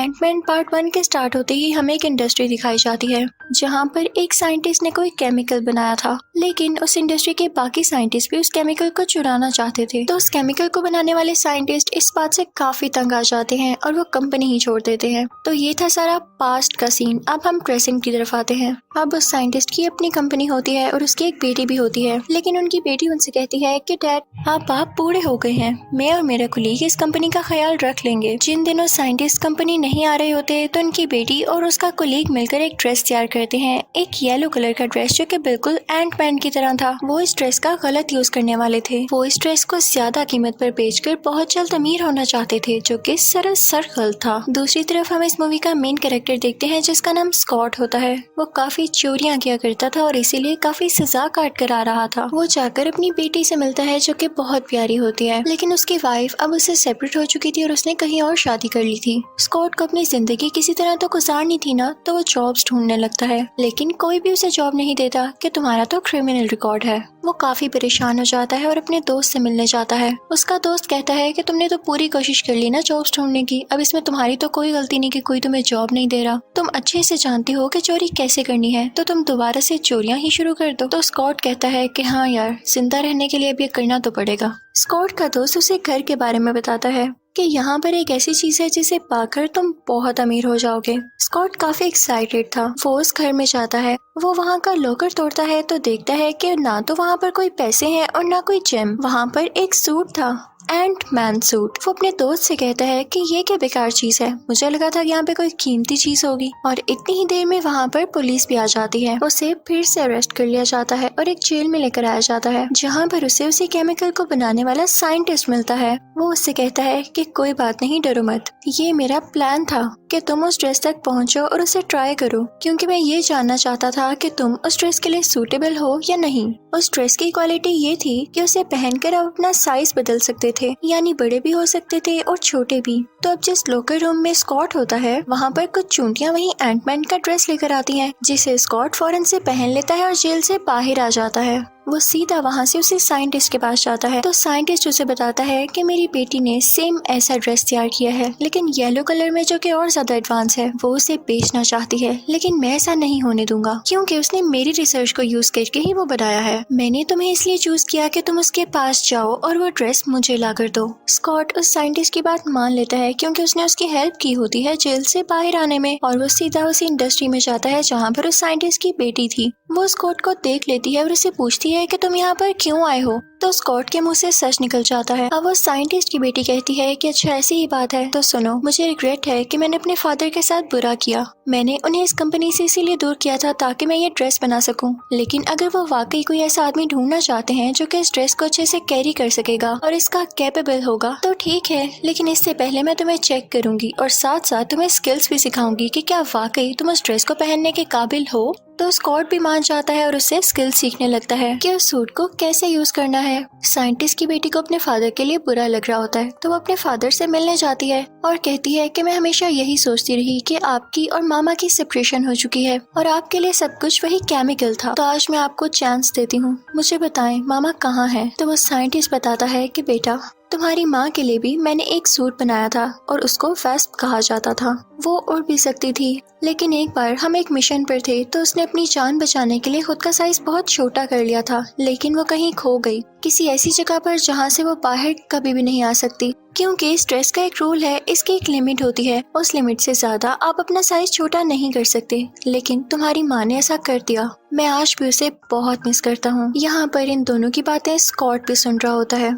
Ant-Man part 1 के start होते ही हमें एक इंडस्ट्री दिखाई जाती है जहां पर एक साइंटिस्ट ने कोई केमिकल बनाया था, लेकिन उस इंडस्ट्री के बाकी साइंटिस्ट भी उस केमिकल को चुराना चाहते थे। तो उस केमिकल को बनाने वाले साइंटिस्ट इस बात से काफी तंग आ जाते हैं और वो कंपनी ही छोड़ देते हैं। तो ये था सारा पास्ट का सीन। अब हम प्रेजेंट की तरफ आते हैं। अब उस साइंटिस्ट की अपनी कंपनी होती है और उसकी एक बेटी भी होती है, लेकिन उनकी बेटी उनसे कहती है कि डैड आप बूढ़े हो गए हैं, मैं और मेरा कुलीग इस कंपनी का ख्याल रख लेंगे। जिन दिनों साइंटिस्ट कंपनी नहीं आ रहे होते तो उनकी बेटी और उसका कुलीग मिलकर एक ड्रेस तैयार करते हैं, एक येलो कलर का ड्रेस जो कि बिल्कुल एंटमैन की तरह था। वो इस ड्रेस का गलत यूज करने वाले थे। वो इस ड्रेस को ज्यादा कीमत पर बेचकर बहुत जल्द अमीर होना चाहते थे, जो कि सरासर गलत था। दूसरी तरफ हम इस मूवी का मेन कैरेक्टर देखते हैं जिसका नाम स्कॉट होता है। वो काफी चोरियां किया करता था और इसीलिए काफी सजा काट कर आ रहा था। वो जाकर अपनी बेटी से मिलता है जो कि बहुत प्यारी होती है, लेकिन उसकी वाइफ अब उससे सेपरेट हो चुकी थी और उसने कहीं और शादी कर ली थी। स्कॉट को अपनी जिंदगी किसी तरह तो गुजारनी थी ना, तो वो जॉब्स ढूंढने लगता है, लेकिन कोई भी उसे जॉब नहीं देता कि तुम्हारा तो क्रिमिनल रिकॉर्ड है। वो काफी परेशान हो जाता है और अपने दोस्त से मिलने जाता है। उसका दोस्त कहता है कि तुमने तो पूरी कोशिश कर ली ना जॉब्स ढूंढने की, अब इसमें तुम्हारी तो कोई गलती नहीं कि कोई तुम्हें जॉब नहीं दे रहा। तुम अच्छे से जानती हो कि चोरी कैसे करनी है, तो तुम दोबारा से चोरियां ही शुरू कर दो। तो स्कॉट कहता है कि हाँ यार, जिंदा रहने के लिए अब ये करना तो पड़ेगा। स्कॉट का दोस्त उसे घर के बारे में बताता है कि यहाँ पर एक ऐसी चीज है जिसे पाकर तुम बहुत अमीर हो जाओगे। स्कॉट काफी एक्साइटेड था। वो उस घर में जाता है। वो वहाँ का लॉकर तोड़ता है तो देखता है कि ना तो वहाँ पर कोई पैसे हैं और ना कोई जेम। वहाँ पर एक सूट था, एंटमैन सूट। वो अपने दोस्त से कहता है कि ये क्या बेकार चीज है, मुझे लगा था यहाँ पे कोई कीमती चीज होगी। और इतनी ही देर में वहाँ पर पुलिस भी आ जाती है। उसे फिर से अरेस्ट कर लिया जाता है और एक जेल में लेकर आया जाता है, जहाँ पर उसे केमिकल को बनाने वाला साइंटिस्ट मिलता है। वो उससे कहता है कि कोई बात नहीं, डरो मत, ये मेरा प्लान था कि तुम उस ड्रेस तक पहुँचो और उसे ट्राई करो, क्योंकि मैं ये जानना चाहता था कि तुम उस ड्रेस के लिए सूटेबल हो या नहीं। उस ड्रेस की क्वालिटी ये थी कि उसे पहनकर आप अपना साइज बदल सकते थे, यानी बड़े भी हो सकते थे और छोटे भी। तो अब जिस लॉकर रूम में स्कॉट होता है, वहाँ पर कुछ चूंटियां वही एंटमैन का ड्रेस लेकर आती हैं, जिसे स्कॉट फौरन से पहन लेता है और जेल से बाहर आ जाता है। वो सीधा वहाँ से उसे साइंटिस्ट के पास जाता है। तो साइंटिस्ट उसे बताता है कि मेरी बेटी ने सेम ऐसा ड्रेस तैयार किया है, लेकिन येलो कलर में, जो कि और ज्यादा एडवांस है। वो उसे बेचना चाहती है, लेकिन मैं ऐसा नहीं होने दूंगा, क्योंकि उसने मेरी रिसर्च को यूज करके ही वो बनाया है। मैंने तुम्हें इसलिए चूज किया कि तुम उसके पास जाओ और वो ड्रेस मुझे ला कर दो। स्कॉट उस साइंटिस्ट की बात मान लेता है, क्योंकि उसने उसकी हेल्प की होती है जेल से बाहर आने में। और वो सीधा उसी इंडस्ट्री में जाता है जहाँ पर उस साइंटिस्ट की बेटी थी। वो स्कॉट को देख लेती है और उसे पूछती है कि तुम यहाँ पर क्यों आए हो। तो स्कॉट के मुंह से सच निकल जाता है। अब वो साइंटिस्ट की बेटी कहती है कि अच्छा ऐसी ही बात है, तो सुनो, मुझे रिग्रेट है कि मैंने अपने फादर के साथ बुरा किया। मैंने उन्हें इस कंपनी से इसीलिए दूर किया था ताकि मैं ये ड्रेस बना सकूं। लेकिन अगर वो वाकई कोई ऐसा आदमी ढूंढना चाहते हैं जो कि इस ड्रेस को अच्छे से कैरी कर सकेगा और इसका कैपेबल होगा, तो ठीक है, लेकिन इससे पहले मैं तुम्हें चेक करूंगी और साथ साथ तुम्हें स्किल्स भी सिखाऊंगी कि क्या वाकई तुम उस ड्रेस को पहनने के काबिल हो। तो स्कॉट भी मान जाता है और उससे स्किल सीखने लगता है कि उस सूट को कैसे यूज करना है। साइंटिस्ट की बेटी को अपने फादर के लिए बुरा लग रहा होता है, तो वो अपने फादर से मिलने जाती है और कहती है कि मैं हमेशा यही सोचती रही कि आपकी और मामा की सेपरेशन हो चुकी है और आपके लिए सब कुछ वही केमिकल था। तो आज मैं आपको चांस देती हूँ, मुझे बताएं मामा कहाँ है। तो वो साइंटिस्ट बताता है कि बेटा, तुम्हारी माँ के लिए भी मैंने एक सूट बनाया था और उसको वेस्प कहा जाता था। वो उड़ भी सकती थी, लेकिन एक बार हम एक मिशन पर थे तो उसने अपनी जान बचाने के लिए खुद का साइज बहुत छोटा कर लिया था, लेकिन वो कहीं खो गई, किसी ऐसी जगह पर जहाँ से वो बाहर कभी भी नहीं आ सकती। क्योंकि इस ड्रेस का एक रूल है, इसकी एक लिमिट होती है, उस लिमिट से ज्यादा आप अपना साइज छोटा नहीं कर सकते, लेकिन तुम्हारी माँ ने ऐसा कर दिया। मैं आज भी उसे बहुत मिस करता हूँ। यहाँ पर इन दोनों की बातें स्कॉट भी सुन रहा होता है।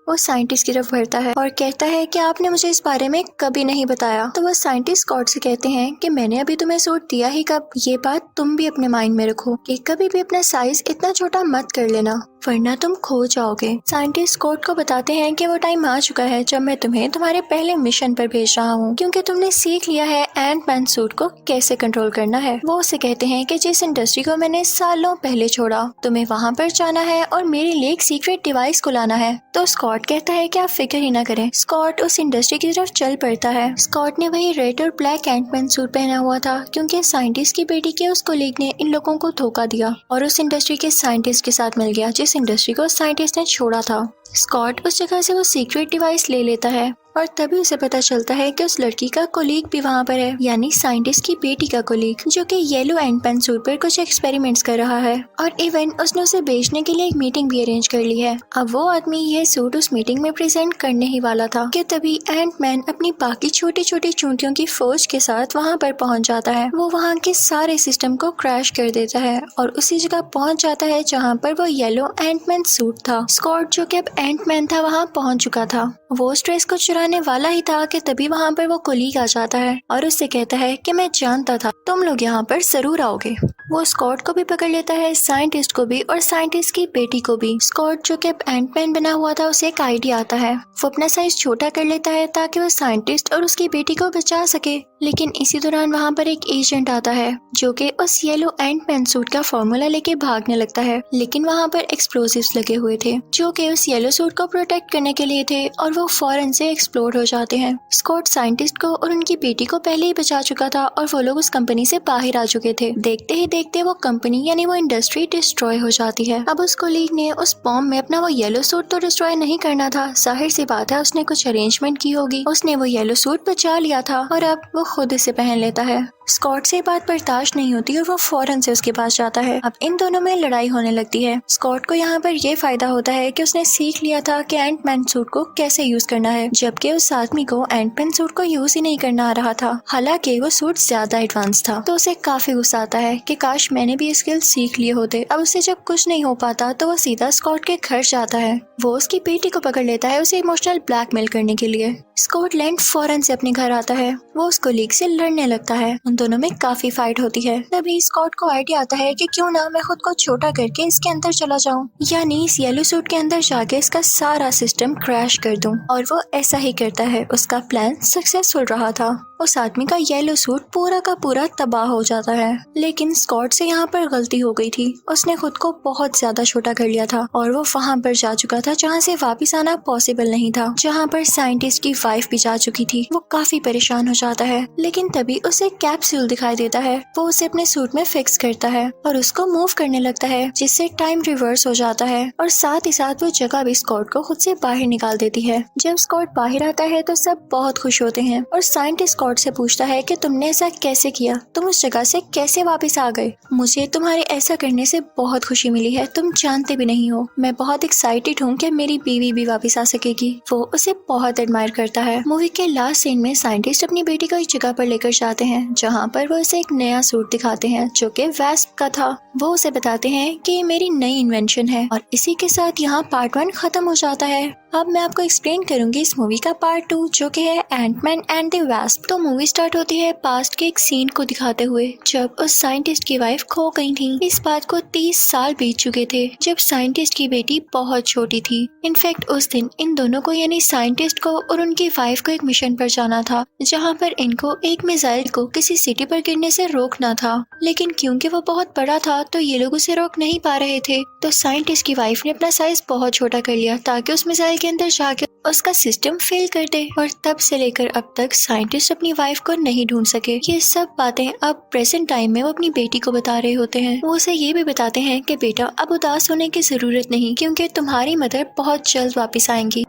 वो साइंटिस्ट की तरफ बढ़ता है और कहता है कि आपने मुझे इस बारे में कभी नहीं बताया। तो वो साइंटिस्ट स्कॉट से कहते हैं कि मैंने अभी तुम्हें सूट दिया ही कब। ये बात तुम भी अपने माइंड में रखो कि कभी भी अपना साइज इतना छोटा मत कर लेना, वरना तुम खो जाओगे। साइंटिस्ट स्कॉट को बताते हैं कि वो टाइम आ चुका है जब मैं तुम्हें तुम्हारे पहले मिशन पर भेज रहा हूँ, क्योंकि तुमने सीख लिया है एंटमैन सूट को कैसे कंट्रोल करना है। वो उसे कहते हैं कि जिस इंडस्ट्री को मैंने सालों पहले छोड़ा, तुम्हें वहाँ पर जाना है और मेरे लिए एक सीक्रेट डिवाइस को लाना है। तो स्कॉट कहता है कि आप फिक्र ही ना करें। स्कॉट उस इंडस्ट्री की तरफ चल पड़ता है। स्कॉट ने वही रेड और ब्लैक एंटमैन सूट पहना हुआ था, क्योंकि साइंटिस्ट की बेटी के उस कोलीग ने इन लोगों को धोखा दिया और उस इंडस्ट्री के साइंटिस्ट के साथ मिल गया जिस इंडस्ट्री को साइंटिस्ट ने छोड़ा था। स्कॉट उस जगह से वो सीक्रेट डिवाइस ले लेता है और तभी उसे पता चलता है कि उस लड़की का कोलीग भी वहाँ पर है, यानी साइंटिस्ट की बेटी का कोलीग, जो कि येलो एंड पेन सूट पर कुछ एक्सपेरिमेंट्स कर रहा है और इवन उसने उसे बेचने के लिए एक मीटिंग भी अरेंज कर ली है। अब वो आदमी यह सूट उस मीटिंग में प्रेजेंट करने ही वाला था कि तभी एंटमैन अपनी बाकी छोटी छोटी चूंटियों की फौज के साथ वहाँ पर पहुँच जाता है। वो वहाँ के सारे सिस्टम को क्रैश कर देता है और उसी जगह पहुँच जाता है जहाँ पर वो येलो एंटमैन सूट था। स्कॉट जो कि अब एंटमैन था वहाँ पहुँच चुका था। वो उस ड्रेस को चुराने वाला ही था कि तभी वहाँ पर वो कोलीग आ जाता है और उससे कहता है कि मैं जानता था तुम लोग यहाँ पर जरूर आओगे। वो स्कॉट को भी पकड़ लेता है, साइंटिस्ट को भी और साइंटिस्ट की बेटी को भी। स्कॉट जो कि अब एंटमैन बना हुआ था उसे एक आइडिया आता है। वो अपना साइज छोटा कर लेता है ताकि वो साइंटिस्ट और उसकी बेटी को बचा सके। लेकिन इसी दौरान वहाँ पर एक एजेंट आता है जो कि उस येलो एंटमैन सूट का फॉर्मूला लेके भागने लगता है, लेकिन वहाँ पर एक्सप्लोजिव्स लगे हुए थे जो कि उस येलो सूट को प्रोटेक्ट करने के लिए थे और वो फौरन से एक्सप्लोड हो जाते हैं। स्कॉट साइंटिस्ट को और उनकी बेटी को पहले ही बचा चुका था और वो लोग उस कंपनी से बाहर आ चुके थे। देखते ही देखते वो कंपनी यानी वो इंडस्ट्री डिस्ट्रॉय हो जाती है। अब उस कोलीग ने उस बॉम्ब में अपना वो येलो सूट तो डिस्ट्रॉय नहीं करना था, जाहिर सी बात है उसने कुछ अरेंजमेंट की होगी। उसने वो येलो सूट बचा लिया था और अब वो खुद इसे पहन लेता है। स्कॉट से बात बर्दाश्त नहीं होती और वो फौरन से उसके पास जाता है। अब इन दोनों में लड़ाई होने लगती है। स्कॉट को यहाँ पर ये फायदा होता है कि उसने सीख लिया था कि एंटमैन सूट को कैसे यूज करना है, जबकि उस आदमी को एंटमैन सूट को यूज ही नहीं करना आ रहा था। हालांकि वो सूट ज्यादा एडवांस था, तो उसे काफी गुस्सा आता है कि काश मैंने भी स्किल सीख लिए होते। अब उसे जब कुछ नहीं हो पाता तो वो सीधा स्कॉट के घर जाता है। वो उसकी बेटी को पकड़ लेता है उसे इमोशनल ब्लैकमेल करने के लिए। स्कॉटलैंड फौरन से अपने घर आता है। वो उस कोलीग से लड़ने लगता है। उन दोनों में काफी फाइट होती है। तभी स्कॉट को आइडिया आता है कि क्यों ना मैं खुद को छोटा करके इसके अंदर चला जाऊं, यानी इस येलो सूट के अंदर जाके इसका सारा सिस्टम क्रैश कर दूं। और वो ऐसा ही करता है। उसका प्लान सक्सेसफुल रहा था। उस आदमी का येलो सूट पूरा का पूरा तबाह हो जाता है। लेकिन स्कॉट से यहाँ पर गलती हो गई थी। उसने खुद को बहुत ज्यादा छोटा कर लिया था और वो वहाँ पर जा चुका था जहाँ से वापस आना पॉसिबल नहीं था, जहाँ पर साइंटिस्ट की वाइफ भी जा चुकी थी। वो काफी परेशान हो जाता है। लेकिन तभी उसे कैप्सूल दिखाई देता है। वो उसे अपने सूट में फिक्स करता है और उसको मूव करने लगता है, जिससे टाइम रिवर्स हो जाता है और साथ ही साथ वो जगह भी स्कॉट को खुद से बाहर निकाल देती है। जब स्कॉट बाहर आता है तो सब बहुत खुश होते हैं और साइंटिस्ट स्कॉट से पूछता है कि तुमने ऐसा कैसे किया, तुम उस जगह से कैसे वापस आ गए। मुझे तुम्हारे ऐसा करने से बहुत खुशी मिली है, तुम जानते भी नहीं हो। मैं बहुत एक्साइटेड हूँ कि मेरी बीवी भी वापस आ सकेगी। वो उसे बहुत एडमायर करता है। मूवी के लास्ट सीन में साइंटिस्ट अपनी बेटी को एक जगह पर लेकर जाते हैं जहाँ पर वो उसे एक नया सूट दिखाते हैं जो कि वेस्प का था। वो उसे बताते हैं कि ये मेरी नई इन्वेंशन है और इसी के साथ यहाँ पार्ट 1 खत्म हो जाता है। अब मैं आपको एक्सप्लेन करूंगी इस मूवी का पार्ट 2 जो कि है एंटमैन एंड द वास्प। तो मूवी स्टार्ट होती है पास्ट के एक सीन को दिखाते हुए जब उस साइंटिस्ट की वाइफ खो गई थी। इस बात को 30 साल बीत चुके थे जब साइंटिस्ट की बेटी बहुत छोटी थी। इनफैक्ट उस दिन इन दोनों को यानी साइंटिस्ट को और उनकी वाइफ को एक मिशन पर जाना था जहाँ पर इनको एक मिसाइल को किसी सिटी पर गिरने से रोकना था। लेकिन क्योंकि वो बहुत बड़ा था तो ये लोग उसे रोक नहीं पा रहे थे। तो साइंटिस्ट की वाइफ ने अपना साइज बहुत छोटा कर लिया ताकि उस मिसाइल के अंदर जाके उसका सिस्टम फेल कर दे। और तब से लेकर अब तक साइंटिस्ट अपनी वाइफ को नहीं ढूंढ सके। ये सब बातें अब प्रेजेंट टाइम में वो अपनी बेटी को बता रहे होते हैं। वो उसे ये भी बताते हैं कि बेटा अब उदास होने की जरूरत नहीं, क्योंकि तुम्हारी मदर बहुत जल्द वापस आएंगी।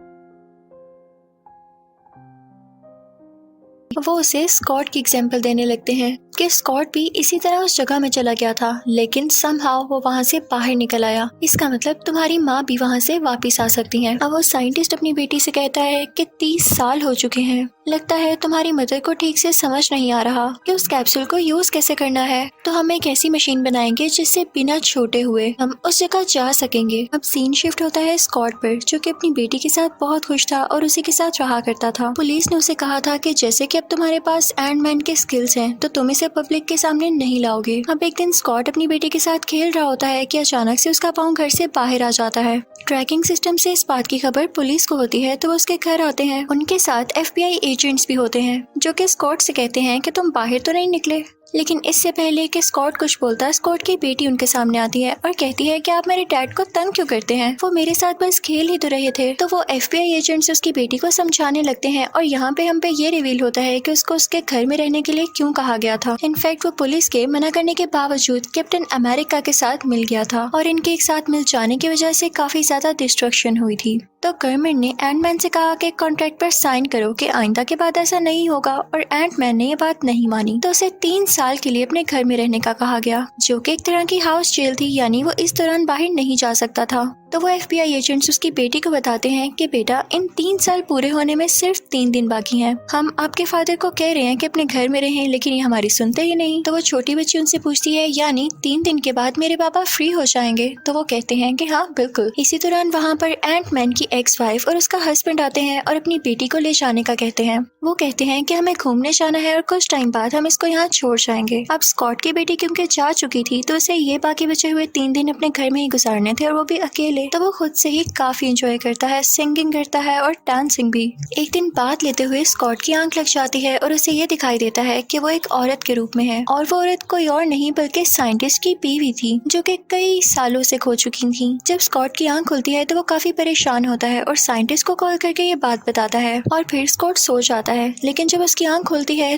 वो उसे स्कॉट की एग्जाम्पल देने लगते हैं कि स्कॉट भी इसी तरह उस जगह में चला गया था, लेकिन समहाउ वो वहाँ से बाहर निकल आया। इसका मतलब तुम्हारी माँ भी वहाँ से वापस आ सकती हैं। अब वो साइंटिस्ट अपनी बेटी से कहता है कि 30 साल हो चुके हैं, लगता है तुम्हारी मदर को ठीक से समझ नहीं आ रहा कि उस कैप्सूल को यूज कैसे करना है। तो हम एक ऐसी मशीन बनाएंगे जिससे बिना छोटे हुए हम उस जगह जा सकेंगे। अब सीन शिफ्ट होता है स्कॉट पर, जो कि अपनी बेटी के साथ बहुत खुश था और उसी के साथ रहा करता था। पुलिस ने उसे कहा था कि जैसे कि अब तुम्हारे पास एंटमैन के स्किल्स हैं तो तुम इसे पब्लिक के सामने नहीं लाओगे। अब एक दिन स्कॉट अपनी बेटी के साथ खेल रहा होता है कि अचानक से उसका पाँव घर से बाहर आ जाता है। ट्रैकिंग सिस्टम से इस बात की खबर पुलिस को होती है तो वो उसके घर आते हैं। उनके साथ FBI एजेंट्स भी होते हैं जो कि स्कॉट से कहते हैं कि तुम बाहर तो नहीं निकले। लेकिन इससे पहले कि स्कॉट कुछ बोलता है, स्कॉट की बेटी उनके सामने आती है और कहती है कि आप मेरे डैड को तंग क्यों करते हैं, वो मेरे साथ बस खेल ही तो रहे थे। तो वो FBI एजेंट्स उसकी बेटी को समझाने लगते हैं और यहाँ पे हम पे ये रिवील होता है कि उसको उसके घर में रहने के लिए क्यों कहा गया था। इनफैक्ट वो पुलिस के मना करने के बावजूद कैप्टन अमेरिका के साथ मिल गया था और इनके एक साथ मिल जाने की वजह से काफी ज्यादा डिस्ट्रक्शन हुई थी। तो गवर्नमेंट ने एंटमैन से कहा कि कॉन्ट्रैक्ट पर साइन करो कि आइंदा के बाद ऐसा नहीं होगा, और एंटमैन ने ये बात नहीं मानी तो उसे 3 साल के लिए अपने घर में रहने का कहा गया, जो कि एक तरह की हाउस जेल थी, यानी वो इस दौरान बाहर नहीं जा सकता था। तो वो FBI एजेंट्स उसकी बेटी को बताते हैं कि बेटा, इन 3 साल पूरे होने में सिर्फ 3 दिन बाकी हैं। हम आपके फादर को कह रहे हैं कि अपने घर में रहें, लेकिन ये हमारी सुनते ही नहीं। तो वो छोटी बच्ची उनसे पूछती है, यानी 3 दिन के बाद मेरे पापा फ्री हो जाएंगे? तो वो कहते हैं कि हाँ बिल्कुल। इसी दौरान वहाँ पर एंटमैन की एक्स वाइफ और उसका हस्बैंड आते हैं और अपनी बेटी को ले जाने का कहते हैं। वो कहते हैं कि हमें घूमने जाना है और कुछ टाइम बाद हम इसको यहाँ छोड़ जाएंगे। अब स्कॉट की बेटी क्योंकि जा चुकी थी तो उसे ये बाकी बचे हुए 3 दिन अपने घर में ही गुजारने थे, और वो भी अकेले। तो वो खुद से ही काफी एंजॉय करता है, सिंगिंग करता है और डांसिंग भी। एक दिन बात लेते हुए स्कॉट की आंख लग जाती है और उसे ये दिखाई देता है कि वो एक औरत के रूप में है, और वो औरत कोई और नहीं बल्कि साइंटिस्ट की बीवी थी, जो कि कई सालों से खो चुकी थी। जब स्कॉट की आंख खुलती है तो वो काफी परेशान होता है और साइंटिस्ट को कॉल करके ये बात बताता है, और फिर स्कॉट सो जाता है। लेकिन जब उसकी आंख खुलती है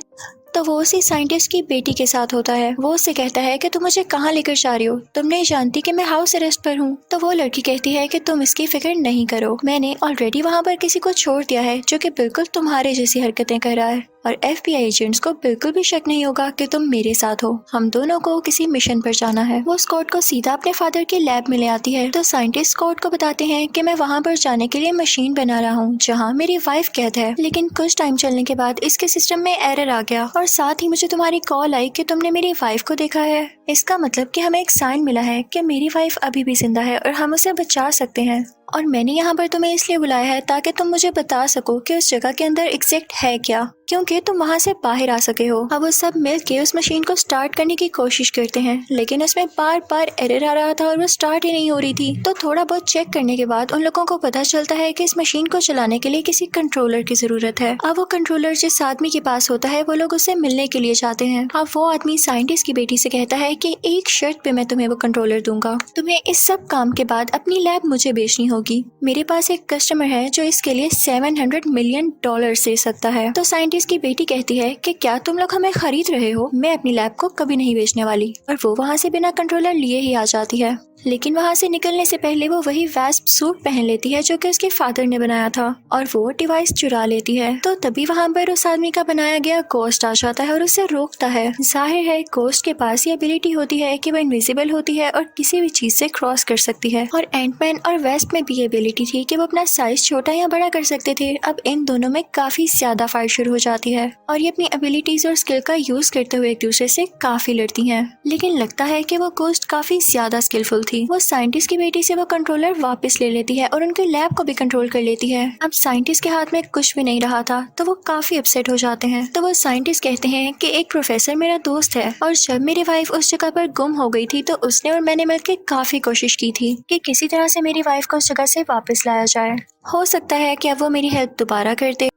तो वो उसी साइंटिस्ट की बेटी के साथ होता है। वो उससे कहता है कि तुम मुझे कहाँ लेकर जा रही हो, तुम नहीं जानती कि मैं हाउस अरेस्ट पर हूँ? तो वो लड़की कहती है कि तुम इसकी फिक्र नहीं करो, मैंने ऑलरेडी वहाँ पर किसी को छोड़ दिया है जो कि बिल्कुल तुम्हारे जैसी हरकतें कर रहा है, और FBI एजेंट्स को बिल्कुल भी शक नहीं होगा कि तुम मेरे साथ हो। हम दोनों को किसी मिशन पर जाना है। वो स्कॉट को सीधा अपने फादर के लैब में ले आती है। तो साइंटिस्ट स्कॉट को बताते हैं कि मैं वहाँ पर जाने के लिए मशीन बना रहा हूँ जहाँ मेरी वाइफ कैद है, लेकिन कुछ टाइम चलने के बाद इसके सिस्टम में एरर आ गया, और साथ ही मुझे तुम्हारी कॉल आई कि तुमने मेरी वाइफ को देखा है। इसका मतलब कि हमें एक साइन मिला है कि मेरी वाइफ अभी भी जिंदा है और हम उसे बचा सकते हैं, और मैंने यहाँ पर तुम्हें इसलिए बुलाया है ताकि तुम मुझे बता सको कि उस जगह के अंदर एग्जैक्ट है क्या, क्योंकि तुम वहाँ से बाहर आ सके हो। अब वो सब मिलके उस मशीन को स्टार्ट करने की कोशिश करते हैं, लेकिन उसमें बार बार एरर आ रहा था और वो स्टार्ट ही नहीं हो रही थी। तो थोड़ा बहुत चेक करने के बाद उन लोगों को पता चलता है कि इस मशीन को चलाने के लिए किसी कंट्रोलर की जरूरत है। अब वो कंट्रोलर जिस आदमी के पास होता है वो लोग उससे मिलने के लिए जाते हैं। अब वो आदमी साइंटिस्ट की बेटी से कहता है कि एक शर्त पे मैं तुम्हें वो कंट्रोलर दूंगा, तुम्हें इस सब काम के बाद अपनी लैब मुझे बेचनी होगी। मेरे पास एक कस्टमर है जो इसके लिए $700 मिलियन दे सकता है। तो साइंटिस्ट की बेटी कहती है कि क्या तुम लोग हमें खरीद रहे हो? मैं अपनी लैब को कभी नहीं बेचने वाली। और वो वहाँ से बिना कंट्रोलर लिए ही आ जाती है, लेकिन वहाँ से निकलने से पहले वो वही वेस्प सूट पहन लेती है जो कि उसके फादर ने बनाया था, और वो डिवाइस चुरा लेती है। तो तभी वहाँ पर उस आदमी का बनाया गया गोस्ट आ जाता है और उसे रोकता है। जाहिर है गोस्ट के पास ये एबिलिटी होती है कि वो इनविजिबल होती है और किसी भी चीज से क्रॉस कर सकती है, और एंटमैन और वेस्प में भी ये एबिलिटी थी कि वो अपना साइज छोटा या बड़ा कर सकते थे। अब इन दोनों में काफी ज्यादा फाइट शुरू हो जाती है, और ये अपनी एबिलिटीज और स्किल का यूज करते हुए एक दूसरे से काफी लड़ती हैं। लेकिन लगता है कि वो गोस्ट काफी ज्यादा स्किलफुल थी। वो साइंटिस्ट की बेटी से वो कंट्रोलर वापस ले लेती है और उनके लैब को भी कंट्रोल कर लेती है। अब साइंटिस्ट के हाथ में कुछ भी नहीं रहा था, तो वो काफी अपसेट हो जाते हैं। तो वो साइंटिस्ट कहते हैं कि एक प्रोफेसर मेरा दोस्त है, और जब मेरी वाइफ उस जगह पर गुम हो गई थी तो उसने और मैंने मिलकर काफी कोशिश की थी कि किसी तरह से मेरी वाइफ को उस जगह से वापस लाया जाए। हो सकता है कि अब वो मेरी हेल्प दोबारा कर दे।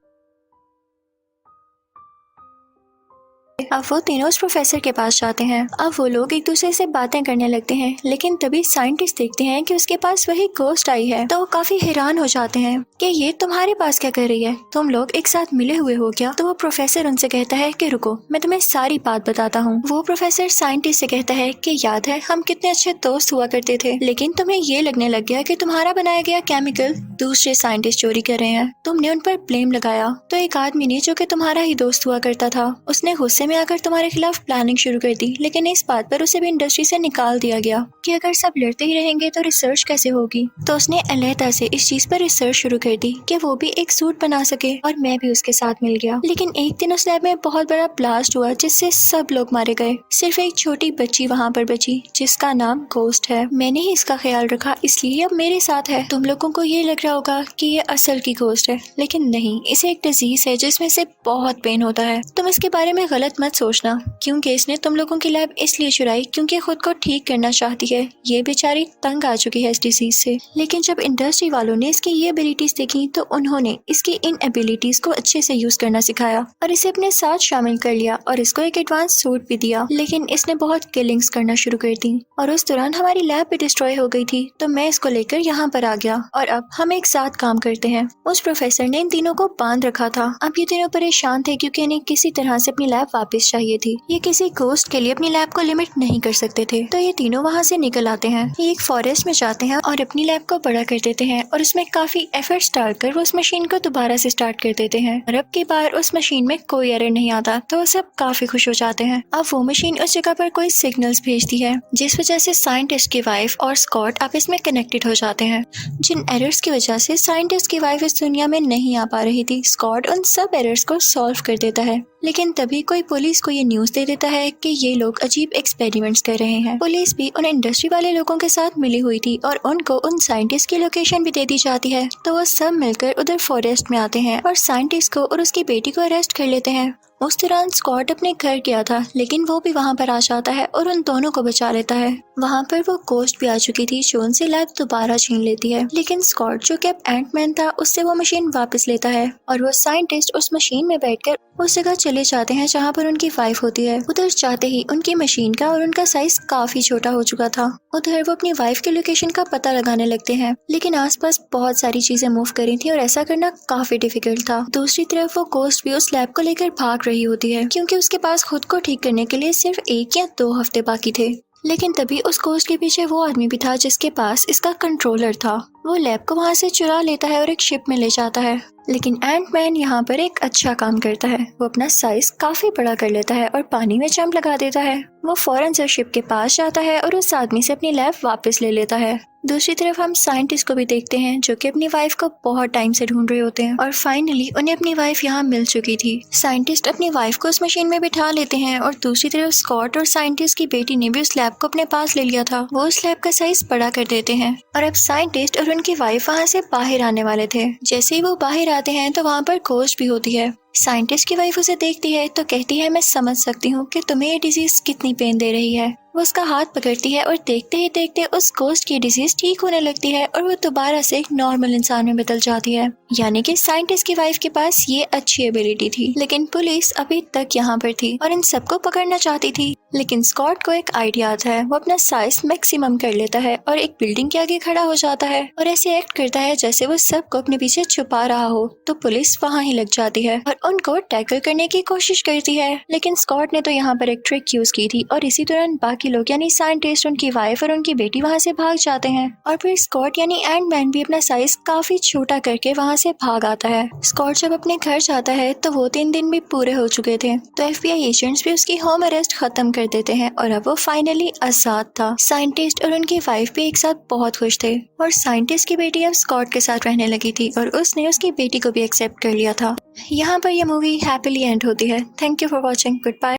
अब वो तीनों उस प्रोफेसर के पास जाते हैं। अब वो लोग एक दूसरे से बातें करने लगते हैं, लेकिन तभी साइंटिस्ट देखते हैं कि उसके पास वही गोस्ट आई है। तो वो काफी हैरान हो जाते हैं कि ये तुम्हारे पास क्या कर रही है, तुम लोग एक साथ मिले हुए हो क्या? तो वो प्रोफेसर उनसे कहता है कि रुको, मैं तुम्हें सारी बात बताता हूँ। वो प्रोफेसर साइंटिस्ट से कहता है कि याद है हम कितने अच्छे दोस्त हुआ करते थे, लेकिन तुम्हें ये लगने लग गया कि तुम्हारा बनाया गया केमिकल दूसरे साइंटिस्ट चोरी कर रहे हैं। तुमने उन पर ब्लेम लगाया। तो एक आदमी ने जो कि तुम्हारा ही दोस्त हुआ करता था, उसने गुस्से में आकर तुम्हारे खिलाफ प्लानिंग शुरू कर दी, लेकिन इस बात पर उसे भी इंडस्ट्री से निकाल दिया गया कि अगर सब लड़ते ही रहेंगे तो रिसर्च कैसे होगी। तो उसने अलहदा से इस चीज पर रिसर्च शुरू कर दी कि वो भी एक सूट बना सके, और मैं भी उसके साथ मिल गया। लेकिन एक दिन उस लैब में बहुत बड़ा ब्लास्ट हुआ जिससे सब लोग मारे गए, सिर्फ एक छोटी बच्ची वहाँ पर बची जिसका नाम गोस्ट है। मैंने ही इसका ख्याल रखा, इसलिए अब मेरे साथ है। तुम लोगों को ये लग रहा होगा कि ये असल की गोस्ट है, लेकिन नहीं, इसे एक डिजीज है जिसमें से बहुत पेन होता है। तुम इसके बारे में गलत मत सोचना, क्योंकि इसने तुम लोगों की लैब इसलिए चुराई क्योंकि खुद को ठीक करना चाहती है। ये बेचारी तंग आ चुकी है इस डिजीज से। लेकिन जब इंडस्ट्री वालों ने इसकी ये एबिलिटीज देखी तो उन्होंने इसकी इन एबिलिटीज को अच्छे से यूज करना सिखाया और इसे अपने साथ शामिल कर लिया और इसको एक एडवांस सूट भी दिया। लेकिन इसने बहुत किलिंग्स करना शुरू कर दी और उस दौरान हमारी लैब भी डिस्ट्रॉय हो गई थी, तो मैं इसको लेकर यहाँ पर आ गया और अब हम एक साथ काम करते हैं। उस प्रोफेसर ने इन तीनों को बांध रखा था। अब ये तीनों परेशान थे क्योंकि इन्हें किसी तरह से अपनी लैब वापस चाहिए थी। ये किसी गोस्ट के लिए अपनी लैब को लिमिट नहीं कर सकते थे, तो ये तीनों वहाँ से निकल आते हैं। ये एक फॉरेस्ट में जाते हैं और अपनी लैब को बड़ा कर देते हैं और उसमें काफी एफर्ट्स डालकर वो उस मशीन को दोबारा से स्टार्ट कर देते हैं और अब की बार उस मशीन में कोई एरर नहीं आता, तो वो सब काफी खुश हो जाते हैं। अब वो मशीन उस जगह पर कोई सिग्नल्स भेजती है, जिस वजह से साइंटिस्ट की वाइफ और स्कॉट आपस में कनेक्टेड हो जाते हैं। जिन एरर्स की वजह से साइंटिस्ट की वाइफ इस दुनिया में नहीं आ पा रही थी, स्कॉट उन सब एरर्स को सॉल्व कर देता है। लेकिन तभी कोई पुलिस को ये न्यूज दे देता है कि ये लोग अजीब एक्सपेरिमेंट्स कर रहे हैं। पुलिस भी उन इंडस्ट्री वाले लोगों के साथ मिली हुई थी और उनको उन साइंटिस्ट की लोकेशन भी दे दी जाती है, तो वो सब मिलकर उधर फॉरेस्ट में आते हैं और साइंटिस्ट को और उसकी बेटी को अरेस्ट कर लेते हैं। उस दौरान स्कॉट अपने घर गया था, लेकिन वो भी वहाँ पर आ जाता है और उन दोनों को बचा लेता है। वहाँ पर वो गोस्ट भी आ चुकी थी जो उनसे लैब दोबारा छीन लेती है, लेकिन स्कॉट जो कि अब एंटमैन था उससे वो मशीन वापस लेता है और वो साइंटिस्ट उस मशीन में बैठकर उस जगह चले जाते हैं जहाँ पर उनकी वाइफ होती है। उधर जाते ही उनकी मशीन का और उनका साइज काफी छोटा हो चुका था। उधर वो अपनी वाइफ के लोकेशन का पता लगाने लगते हैं, लेकिन आसपास बहुत सारी चीजें मूव कर रही थी और ऐसा करना काफी डिफिकल्ट था। दूसरी तरफ वो गोस्ट भी उस लैब को लेकर भाग रही होती है, क्योंकि उसके पास खुद को ठीक करने के लिए सिर्फ 1 या 2 हफ्ते बाकी थे। लेकिन तभी उस गोस्ट के पीछे वो आदमी भी था जिसके पास इसका कंट्रोलर था। वो लैब को वहाँ से चुरा लेता है और एक शिप में ले जाता है। लेकिन एंटमैन यहाँ पर एक अच्छा काम करता है, वो अपना साइज काफी बड़ा कर लेता है और पानी में जंप लगा देता है। वो फौरन से शिप के पास जाता है और उस आदमी से अपनी लैब वापस ले लेता है। दूसरी तरफ हम साइंटिस्ट को भी देखते हैं जो कि अपनी वाइफ को बहुत टाइम से ढूंढ रहे होते हैं और फाइनली उन्हें अपनी वाइफ यहाँ मिल चुकी थी। साइंटिस्ट अपनी वाइफ को उस मशीन में बिठा लेते हैं और दूसरी तरफ स्कॉट और साइंटिस्ट की बेटी ने भी उस लैब को अपने पास ले लिया था। वो उस लैब का साइज बड़ा कर देते हैं और अब साइंटिस्ट और उनकी वाइफ वहाँ से बाहर आने वाले थे। जैसे ही वो बाहर आते हैं तो वहाँ पर गोस्ट भी होती है। साइंटिस्ट की वाइफ उसे देखती है तो कहती है, मैं समझ सकती हूँ कि तुम्हें ये डिजीज कितनी पेन दे रही है। वो उसका हाथ पकड़ती है और देखते ही देखते उस गोस्ट की डिजीज ठीक होने लगती है और वो दोबारा से एक नॉर्मल इंसान में बदल जाती है। यानी कि साइंटिस्ट की वाइफ के पास ये अच्छी एबिलिटी थी। लेकिन पुलिस अभी तक यहाँ पर थी और इन सबको पकड़ना चाहती थी। लेकिन स्कॉट को एक आइडिया आता है, वो अपना साइज मैक्सिमम कर लेता है और एक बिल्डिंग के आगे खड़ा हो जाता है और ऐसे एक्ट करता है जैसे वो सबको अपने पीछे छुपा रहा हो। तो पुलिस वहाँ ही लग जाती है और उनको टैकल करने की कोशिश करती है। लेकिन स्कॉट ने तो यहाँ पर एक ट्रिक यूज की थी और इसी दौरान बाकी लोग यानी साइंटिस्ट, उनकी वाइफ और उनकी बेटी वहाँ से भाग जाते हैं और फिर स्कॉट यानी एंटमैन भी अपना साइज काफी छोटा करके वहाँ से भाग आता है। स्कॉट जब अपने घर जाता है तो वो 3 दिन भी पूरे हो चुके थे, तो FBI एजेंट्स भी उसकी होम अरेस्ट खत्म कर देते हैं और अब वो फाइनली आजाद था। साइंटिस्ट और उनकी वाइफ भी एक साथ बहुत खुश थे और साइंटिस्ट की बेटी अब स्कॉट के साथ रहने लगी थी और उसने उसकी बेटी को भी एक्सेप्ट कर लिया था। यहाँ पर यह मूवी हैप्पीली एंड होती है। Thank you for watching. Good bye.